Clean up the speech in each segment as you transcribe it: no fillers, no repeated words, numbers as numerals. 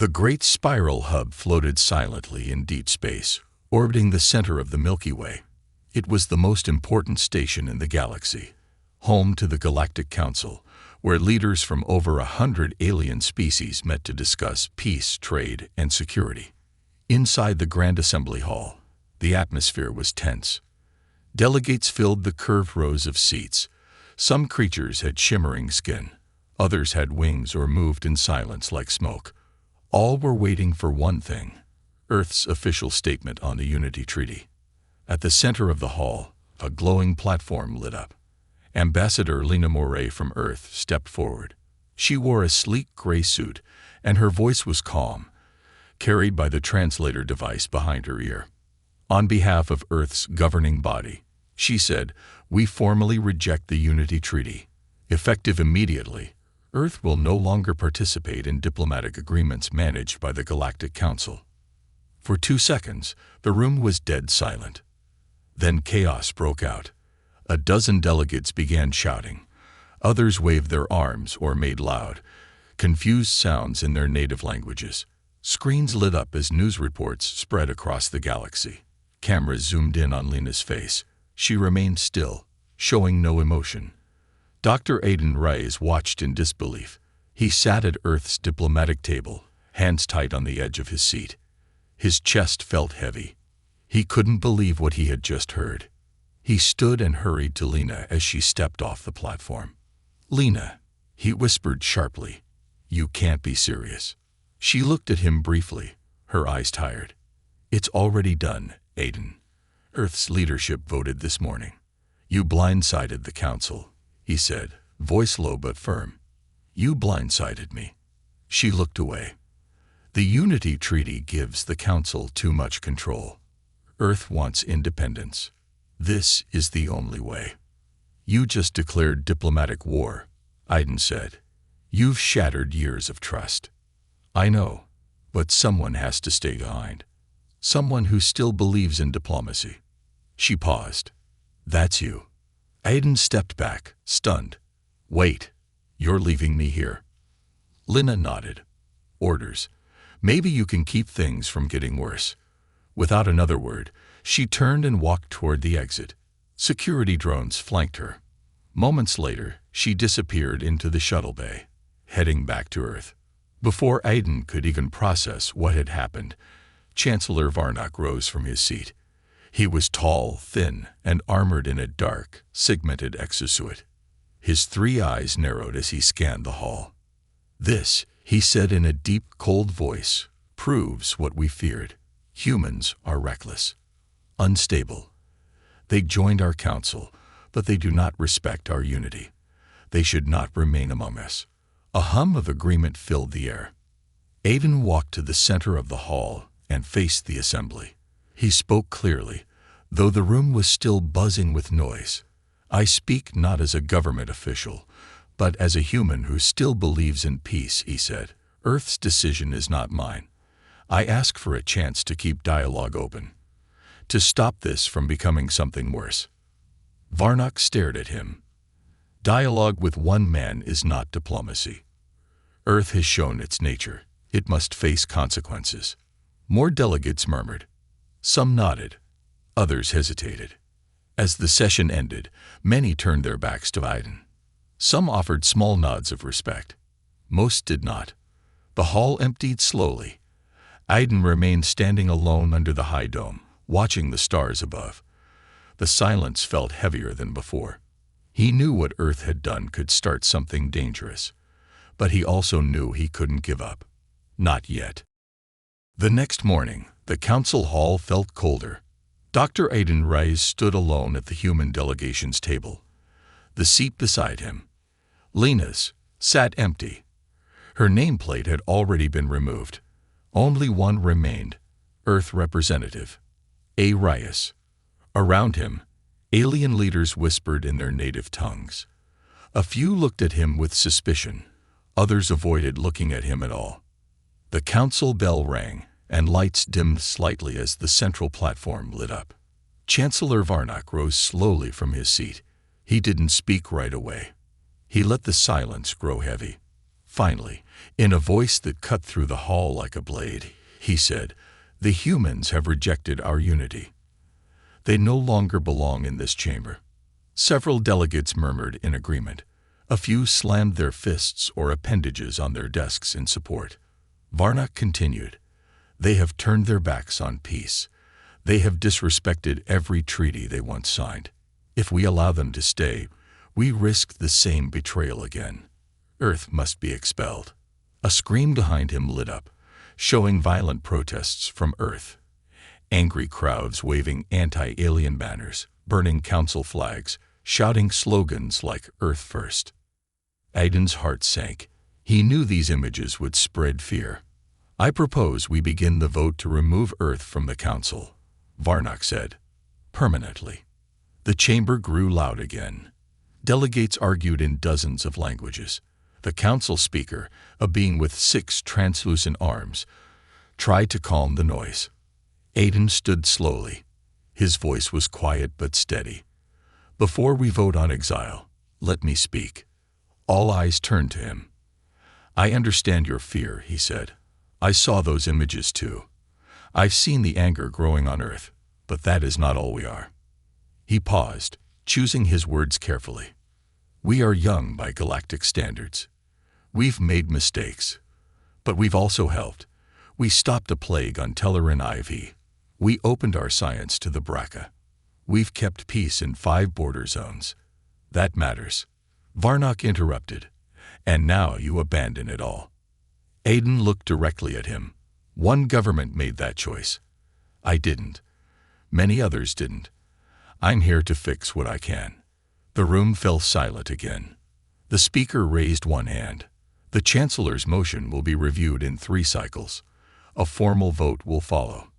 The great spiral hub floated silently in deep space, orbiting the center of the Milky Way. It was the most important station in the galaxy, home to the Galactic Council, where leaders from over 100 alien species met to discuss peace, trade, and security. Inside the Grand Assembly Hall, the atmosphere was tense. Delegates filled the curved rows of seats. Some creatures had shimmering skin. Others had wings or moved in silence like smoke. All were waiting for one thing: Earth's official statement on the Unity Treaty. At the center of the hall, a glowing platform lit up. Ambassador Lena Moray from Earth stepped forward. She wore a sleek gray suit, and her voice was calm, carried by the translator device behind her ear. On behalf of Earth's governing body, she said, "We formally reject the Unity Treaty. Effective immediately, Earth will no longer participate in diplomatic agreements managed by the Galactic Council." For 2 seconds, the room was dead silent. Then chaos broke out. A dozen delegates began shouting. Others waved their arms or made loud, confused sounds in their native languages. Screens lit up as news reports spread across the galaxy. Cameras zoomed in on Lena's face. She remained still, showing no emotion. Dr. Aiden Reyes watched in disbelief. He sat at Earth's diplomatic table, hands tight on the edge of his seat. His chest felt heavy. He couldn't believe what he had just heard. He stood and hurried to Lena as she stepped off the platform. "Lena," he whispered sharply, "you can't be serious." She looked at him briefly, her eyes tired. "It's already done, Aiden. Earth's leadership voted this morning. You blindsided the council," he said, voice low but firm. "You blindsided me." She looked away. "The Unity Treaty gives the council too much control. Earth wants independence. This is the only way." "You just declared diplomatic war," Aiden said. "You've shattered years of trust." "I know, but someone has to stay behind. Someone who still believes in diplomacy." She paused. "That's you." Aiden stepped back, stunned. "Wait, you're leaving me here?" Lena nodded. "Orders. Maybe you can keep things from getting worse." Without another word, she turned and walked toward the exit. Security drones flanked her. Moments later, she disappeared into the shuttle bay, heading back to Earth. Before Aiden could even process what had happened, Chancellor Varnock rose from his seat. He was tall, thin, and armored in a dark, segmented exosuit. His 3 eyes narrowed as he scanned the hall. "This," he said in a deep, cold voice, "proves what we feared. Humans are reckless, unstable. They joined our council, but they do not respect our unity. They should not remain among us." A hum of agreement filled the air. Aiden walked to the center of the hall and faced the assembly. He spoke clearly, though the room was still buzzing with noise. "I speak not as a government official, but as a human who still believes in peace," he said. "Earth's decision is not mine. I ask for a chance to keep dialogue open, to stop this from becoming something worse." Varnock stared at him. "Dialogue with one man is not diplomacy. Earth has shown its nature. It must face consequences." More delegates murmured. Some nodded. Others hesitated. As the session ended, many turned their backs to Aiden. Some offered small nods of respect. Most did not. The hall emptied slowly. Aiden remained standing alone under the high dome, watching the stars above. The silence felt heavier than before. He knew what Earth had done could start something dangerous, but he also knew he couldn't give up. Not yet. The next morning, the council hall felt colder. Dr. Aiden Reyes stood alone at the human delegation's table. The seat beside him, Lena's, sat empty. Her nameplate had already been removed. Only one remained, Earth representative, A. Reyes. Around him, alien leaders whispered in their native tongues. A few looked at him with suspicion. Others avoided looking at him at all. The council bell rang, and lights dimmed slightly as the central platform lit up. Chancellor Varnock rose slowly from his seat. He didn't speak right away. He let the silence grow heavy. Finally, in a voice that cut through the hall like a blade, he said, "The humans have rejected our unity. They no longer belong in this chamber." Several delegates murmured in agreement. A few slammed their fists or appendages on their desks in support. Varnock continued, "They have turned their backs on peace. They have disrespected every treaty they once signed. If we allow them to stay, we risk the same betrayal again. Earth must be expelled." A scream behind him lit up, showing violent protests from Earth. Angry crowds waving anti-alien banners, burning council flags, shouting slogans like "Earth First." Aiden's heart sank. He knew these images would spread fear. "I propose we begin the vote to remove Earth from the council," Varnock said. "Permanently." The chamber grew loud again. Delegates argued in dozens of languages. The council speaker, a being with 6 translucent arms, tried to calm the noise. Aiden stood slowly. His voice was quiet but steady. "Before we vote on exile, let me speak." All eyes turned to him. "I understand your fear," he said. "I saw those images too. I've seen the anger growing on Earth, but that is not all we are." He paused, choosing his words carefully. "We are young by galactic standards. We've made mistakes, but we've also helped. We stopped a plague on Telleran IV. We opened our science to the Braca. We've kept peace in 5 border zones. That matters." Varnock interrupted. "And now you abandon it all." Aiden looked directly at him. "One government made that choice. I didn't. Many others didn't. I'm here to fix what I can." The room fell silent again. The speaker raised one hand. "The Chancellor's motion will be reviewed in 3 cycles. A formal vote will follow.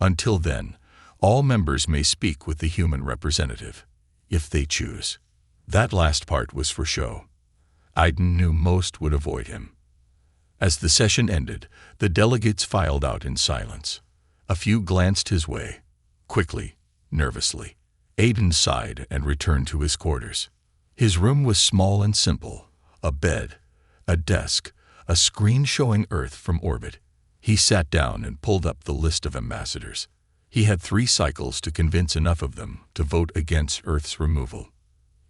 Until then, all members may speak with the human representative, if they choose." That last part was for show. Aiden knew most would avoid him. As the session ended, the delegates filed out in silence. A few glanced his way, quickly, nervously. Aiden sighed and returned to his quarters. His room was small and simple: a bed, a desk, a screen showing Earth from orbit. He sat down and pulled up the list of ambassadors. He had 3 cycles to convince enough of them to vote against Earth's removal.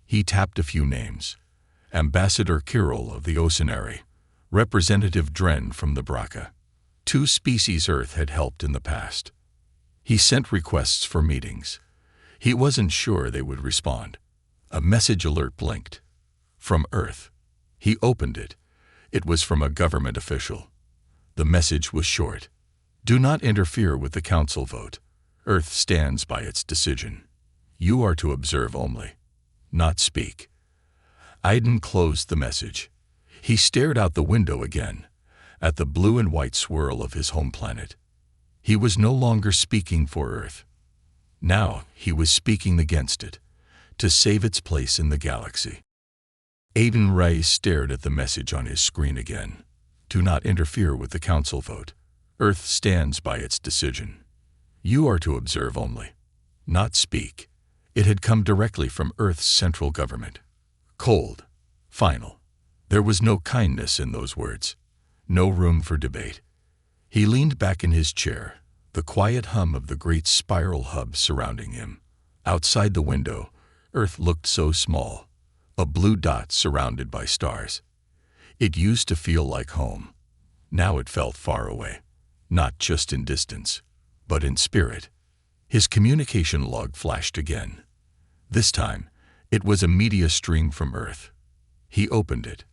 He tapped a few names: Ambassador Kirill of the Oceanary, Representative Dren from the Braca. 2 species Earth had helped in the past. He sent requests for meetings. He wasn't sure they would respond. A message alert blinked. From Earth. He opened it. It was from a government official. The message was short: "Do not interfere with the council vote. Earth stands by its decision. You are to observe only, not speak." Aiden closed the message. He stared out the window again, at the blue and white swirl of his home planet. He was no longer speaking for Earth. Now he was speaking against it, to save its place in the galaxy. Aiden Ray stared at the message on his screen again. "Do not interfere with the council vote. Earth stands by its decision. You are to observe only, not speak." It had come directly from Earth's central government. Cold, final. There was no kindness in those words, no room for debate. He leaned back in his chair, the quiet hum of the great spiral hub surrounding him. Outside the window, Earth looked so small, a blue dot surrounded by stars. It used to feel like home. Now it felt far away, not just in distance, but in spirit. His communication log flashed again. This time, it was a media stream from Earth. He opened it.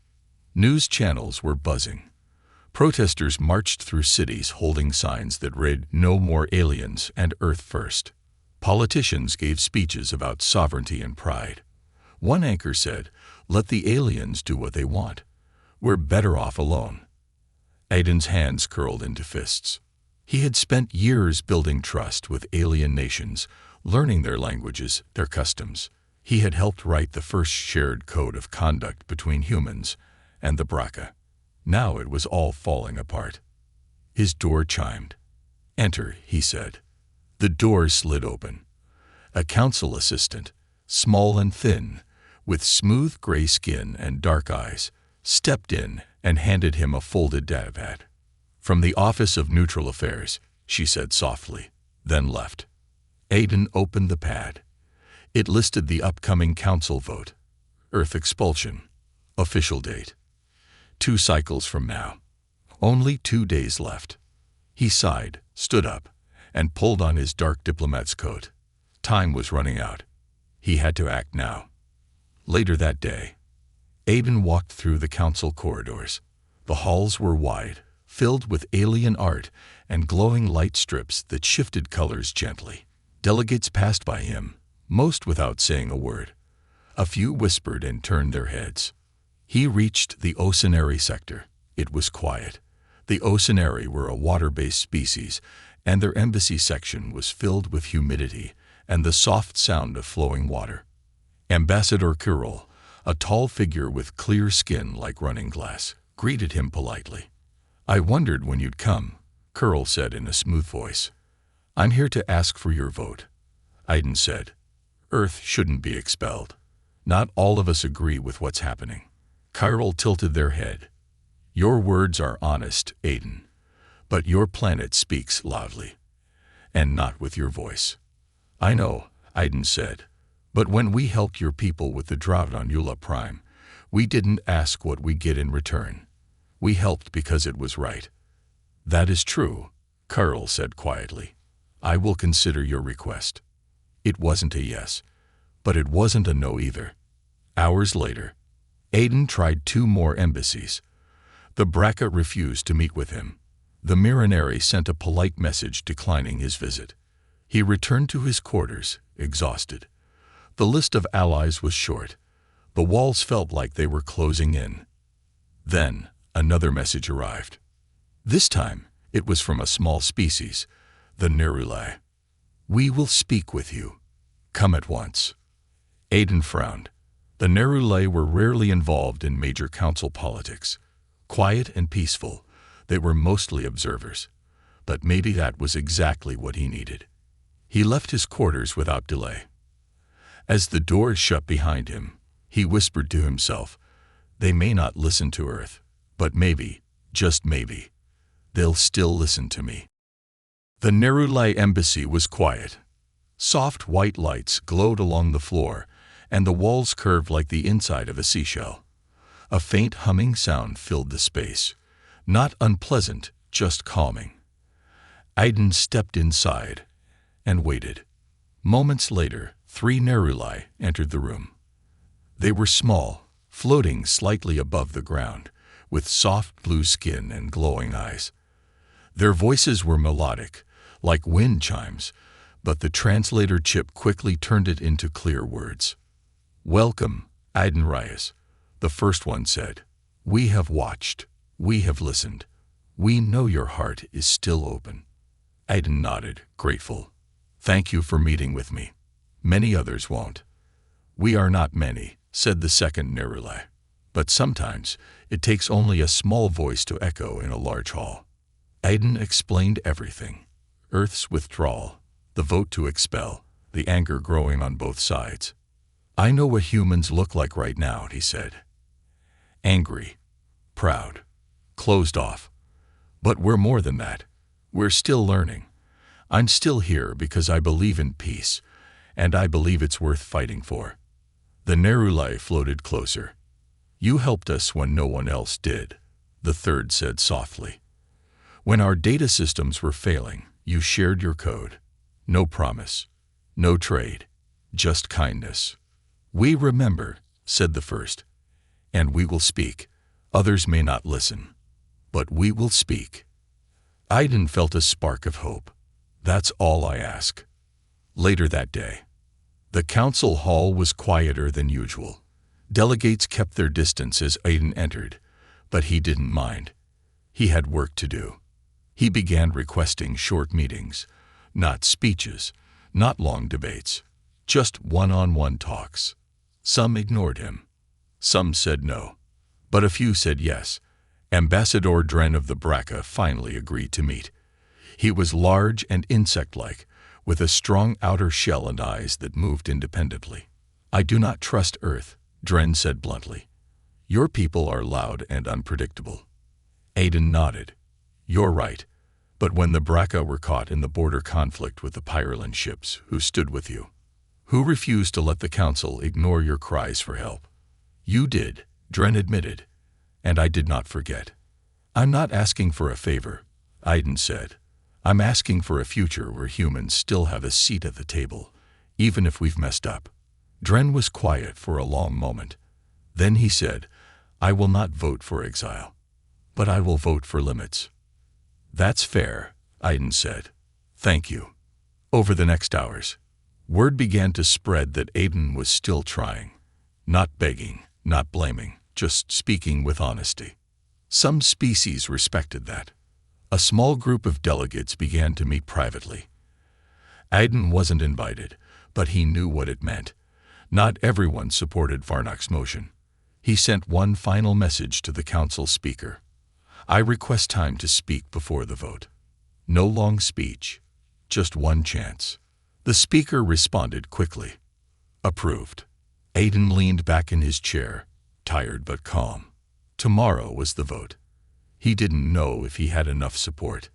News channels were buzzing. Protesters marched through cities holding signs that read "No more aliens" and "Earth First." Politicians gave speeches about sovereignty and pride. One anchor said, "Let the aliens do what they want. We're better off alone." Aiden's hands curled into fists. He had spent years building trust with alien nations, learning their languages, their customs. He had helped write the first shared code of conduct between humans and the Braca. Now it was all falling apart. His door chimed. "Enter," he said. The door slid open. A council assistant, small and thin, with smooth gray skin and dark eyes, stepped in and handed him a folded datapad. "From the Office of Neutral Affairs," she said softly, then left. Aiden opened the pad. It listed the upcoming council vote. Earth expulsion. Official date. 2 cycles from now. Only 2 days left. He sighed, stood up, and pulled on his dark diplomat's coat. Time was running out. He had to act now. Later that day, Aiden walked through the council corridors. The halls were wide, filled with alien art and glowing light strips that shifted colors gently. Delegates passed by him, most without saying a word. A few whispered and turned their heads. He reached the Oceanary sector. It was quiet. The Oceanary were a water-based species, and their embassy section was filled with humidity and the soft sound of flowing water. Ambassador Kirill, a tall figure with clear skin like running glass, greeted him politely. "I wondered when you'd come," Kirill said in a smooth voice. "I'm here to ask for your vote," Aiden said. "Earth shouldn't be expelled. Not all of us agree with what's happening." Kirill tilted their head. "Your words are honest, Aiden, but your planet speaks loudly, and not with your voice." "I know," Aiden said, "but when we helped your people with the drought on Eula Prime, we didn't ask what we get in return. We helped because it was right." "That is true," Kirill said quietly. "I will consider your request." It wasn't a yes, but it wasn't a no either. Hours later, Aiden tried 2 more embassies. The Braca refused to meet with him. The Miranari sent a polite message declining his visit. He returned to his quarters, exhausted. The list of allies was short. The walls felt like they were closing in. Then, another message arrived. This time, it was from a small species, the Nerulae. "We will speak with you. Come at once." Aiden frowned. The Nerulae were rarely involved in major council politics. Quiet and peaceful, they were mostly observers. But maybe that was exactly what he needed. He left his quarters without delay. As the doors shut behind him, he whispered to himself, "They may not listen to Earth, but maybe, just maybe, they'll still listen to me." The Nerulae embassy was quiet. Soft white lights glowed along the floor, and the walls curved like the inside of a seashell. A faint humming sound filled the space. Not unpleasant, just calming. Aiden stepped inside and waited. Moments later, 3 Nerulae entered the room. They were small, floating slightly above the ground, with soft blue skin and glowing eyes. Their voices were melodic, like wind chimes, but the translator chip quickly turned it into clear words. "Welcome, Aiden Reyes," the first one said. "We have watched. We have listened. We know your heart is still open." Aiden nodded, grateful. "Thank you for meeting with me. Many others won't." "We are not many," said the second Nerulae. "But sometimes it takes only a small voice to echo in a large hall." Aiden explained everything. Earth's withdrawal, the vote to expel, the anger growing on both sides. "I know what humans look like right now," he said. "Angry, proud, closed off. But we're more than that. We're still learning. I'm still here because I believe in peace, and I believe it's worth fighting for." The Nerulae floated closer. "You helped us when no one else did," the third said softly. "When our data systems were failing, you shared your code. No promise, no trade, just kindness." "We remember," said the first. "And we will speak. Others may not listen, but we will speak." Aiden felt a spark of hope. "That's all I ask." Later that day, the council hall was quieter than usual. Delegates kept their distance as Aiden entered, but he didn't mind. He had work to do. He began requesting short meetings, not speeches, not long debates, just one-on-one talks. Some ignored him. Some said no. But a few said yes. Ambassador Dren of the Braca finally agreed to meet. He was large and insect-like, with a strong outer shell and eyes that moved independently. "I do not trust Earth," Dren said bluntly. Your people are loud and unpredictable. Aiden nodded. You're right. But when the Braca were caught in the border conflict with the Pyrolan ships, who stood with you? Who refused to let the Council ignore your cries for help? You did, Dren admitted. And I did not forget. I'm not asking for a favor, Aiden said. I'm asking for a future where humans still have a seat at the table, even if we've messed up. Dren was quiet for a long moment. Then he said, I will not vote for exile, but I will vote for limits. That's fair, Aiden said. Thank you. Over the next hours, word began to spread that Aiden was still trying. Not begging, not blaming, just speaking with honesty. Some species respected that. A small group of delegates began to meet privately. Aiden wasn't invited, but he knew what it meant. Not everyone supported Varnak's motion. He sent one final message to the council speaker. I request time to speak before the vote. No long speech, just one chance. The speaker responded quickly. Approved. Aiden leaned back in his chair, tired but calm. Tomorrow was the vote. He didn't know if he had enough support.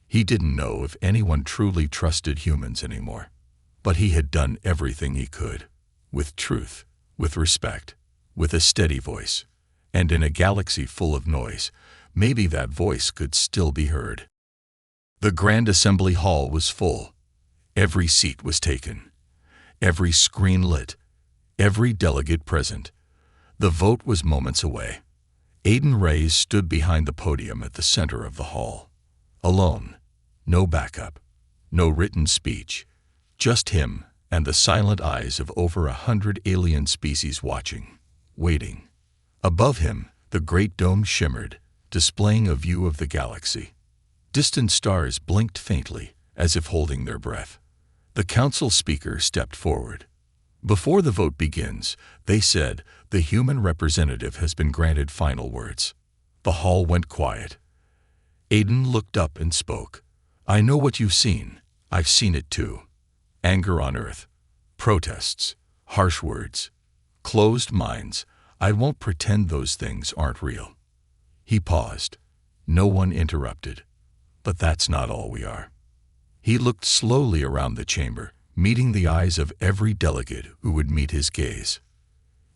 He didn't know if anyone truly trusted humans anymore. But he had done everything he could. With truth, with respect, with a steady voice. And in a galaxy full of noise, maybe that voice could still be heard. The Grand Assembly Hall was full. Every seat was taken. Every screen lit. Every delegate present. The vote was moments away. Aiden Reyes stood behind the podium at the center of the hall. Alone. No backup. No written speech. Just him and the silent eyes of over 100 alien species watching, waiting. Above him, the great dome shimmered, displaying a view of the galaxy. Distant stars blinked faintly, as if holding their breath. The council speaker stepped forward. Before the vote begins, they said, the human representative has been granted final words. The hall went quiet. Aiden looked up and spoke. I know what you've seen. I've seen it too. Anger on Earth. Protests. Harsh words. Closed minds. I won't pretend those things aren't real. He paused. No one interrupted. But that's not all we are. He looked slowly around the chamber, meeting the eyes of every delegate who would meet his gaze.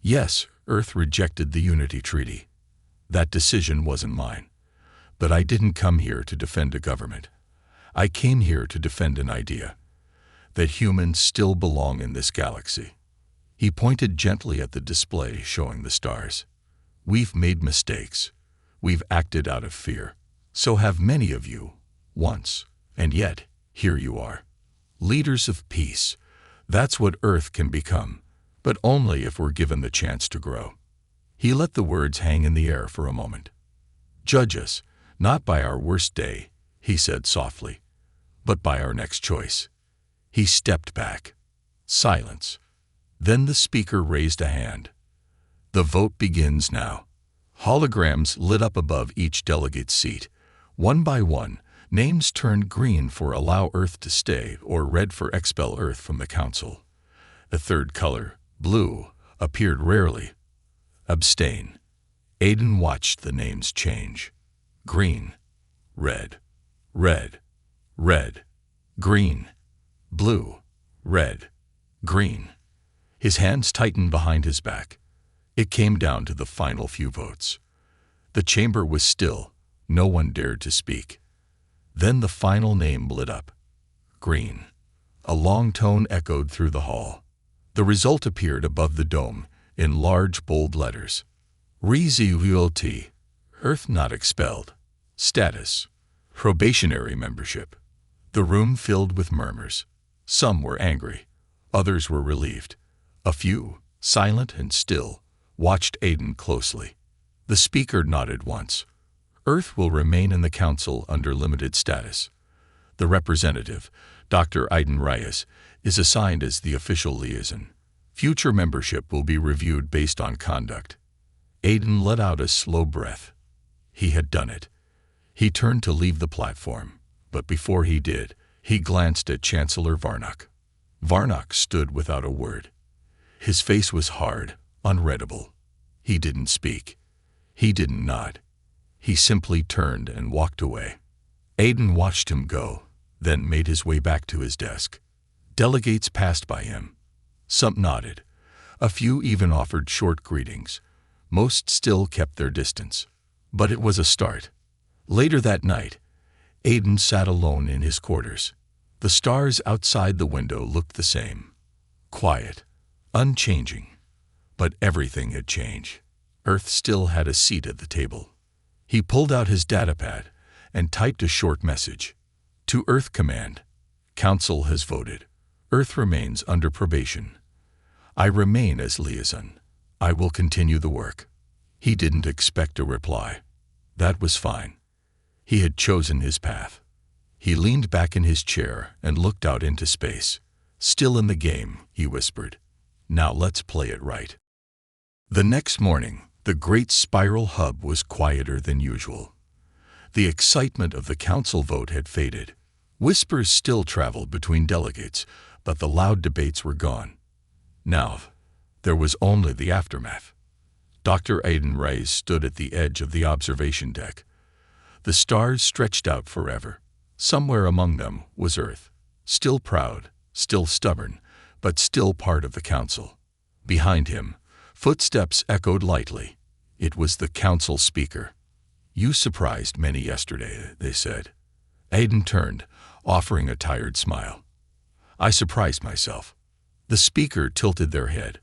Yes, Earth rejected the Unity Treaty. That decision wasn't mine. But I didn't come here to defend a government. I came here to defend an idea. That humans still belong in this galaxy. He pointed gently at the display showing the stars. We've made mistakes. We've acted out of fear. So have many of you, once. And yet, here you are. Leaders of peace. That's what Earth can become, but only if we're given the chance to grow. He let the words hang in the air for a moment. Judge us, not by our worst day, he said softly, but by our next choice. He stepped back. Silence. Then the speaker raised a hand. The vote begins now. Holograms lit up above each delegate's seat. One by one, names turned green for Allow Earth to Stay or red for Expel Earth from the Council. A third color, blue, appeared rarely. Abstain. Aiden watched the names change. Green, red, red, red, green, blue, red, green. His hands tightened behind his back. It came down to the final few votes. The chamber was still. No one dared to speak. Then the final name lit up. Green. A long tone echoed through the hall. The result appeared above the dome in large, bold letters. Result. Earth not expelled. Status. Probationary membership. The room filled with murmurs. Some were angry. Others were relieved. A few, silent and still, watched Aiden closely. The speaker nodded once. Earth will remain in the Council under limited status. The representative, Dr. Aiden Reyes, is assigned as the official liaison. Future membership will be reviewed based on conduct. Aiden let out a slow breath. He had done it. He turned to leave the platform, but before he did, he glanced at Chancellor Varnak. Varnak stood without a word. His face was hard, unreadable. He didn't speak. He didn't nod. He simply turned and walked away. Aiden watched him go, then made his way back to his desk. Delegates passed by him. Some nodded. A few even offered short greetings. Most still kept their distance. But it was a start. Later that night, Aiden sat alone in his quarters. The stars outside the window looked the same. Quiet, unchanging. But everything had changed. Earth still had a seat at the table. He pulled out his datapad and typed a short message. To Earth Command. Council has voted. Earth remains under probation. I remain as liaison. I will continue the work. He didn't expect a reply. That was fine. He had chosen his path. He leaned back in his chair and looked out into space. Still in the game, he whispered. Now let's play it right. The next morning, the great spiral hub was quieter than usual. The excitement of the council vote had faded. Whispers still traveled between delegates, but the loud debates were gone. Now, there was only the aftermath. Dr. Aiden Reyes stood at the edge of the observation deck. The stars stretched out forever. Somewhere among them was Earth, still proud, still stubborn, but still part of the council. Behind him, footsteps echoed lightly. It was the council speaker. You surprised many yesterday, they said. Aiden turned, offering a tired smile. I surprised myself. The speaker tilted their head.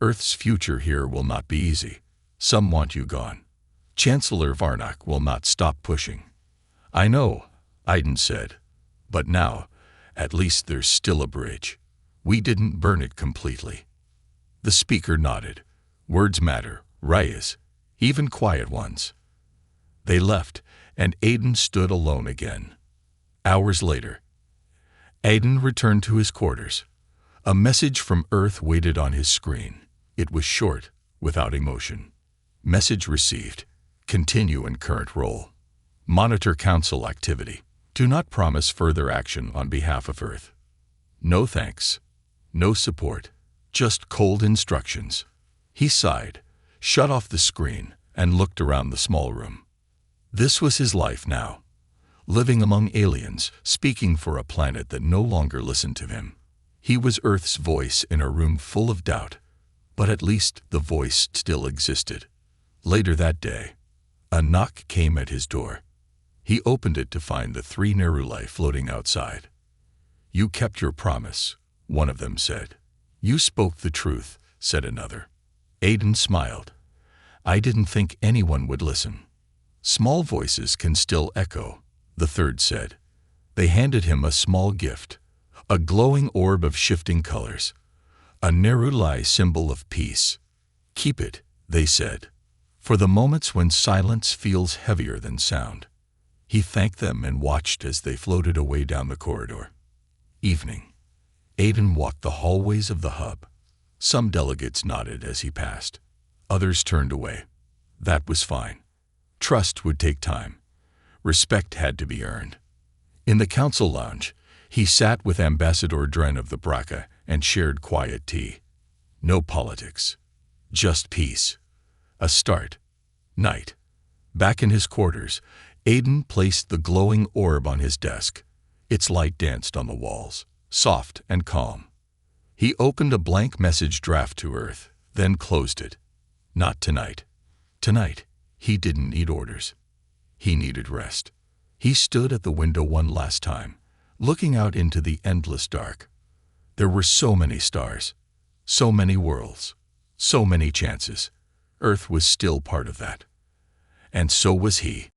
Earth's future here will not be easy. Some want you gone. Chancellor Varnock will not stop pushing. I know, Aiden said. But now, at least there's still a bridge. We didn't burn it completely. The speaker nodded. Words matter, Reyes, even quiet ones. They left, and Aiden stood alone again. Hours later, Aiden returned to his quarters. A message from Earth waited on his screen. It was short, without emotion. Message received. Continue in current role. Monitor council activity. Do not promise further action on behalf of Earth. No thanks. No support. Just cold instructions. He sighed, shut off the screen, and looked around the small room. This was his life now. Living among aliens, speaking for a planet that no longer listened to him. He was Earth's voice in a room full of doubt, but at least the voice still existed. Later that day, a knock came at his door. He opened it to find the 3 Neruli floating outside. You kept your promise, one of them said. You spoke the truth, said another. Aiden smiled. I didn't think anyone would listen. Small voices can still echo, the third said. They handed him a small gift, a glowing orb of shifting colors, a Neruli symbol of peace. Keep it, they said, for the moments when silence feels heavier than sound. He thanked them and watched as they floated away down the corridor. Evening. Aiden walked the hallways of the hub. Some delegates nodded as he passed. Others turned away. That was fine. Trust would take time. Respect had to be earned. In the council lounge, he sat with Ambassador Dren of the Braca and shared quiet tea. No politics. Just peace. A start. Night. Back in his quarters, Aiden placed the glowing orb on his desk. Its light danced on the walls, soft and calm. He opened a blank message draft to Earth, then closed it. Not tonight. Tonight, he didn't need orders. He needed rest. He stood at the window one last time, looking out into the endless dark. There were so many stars, so many worlds, so many chances. Earth was still part of that. And so was he.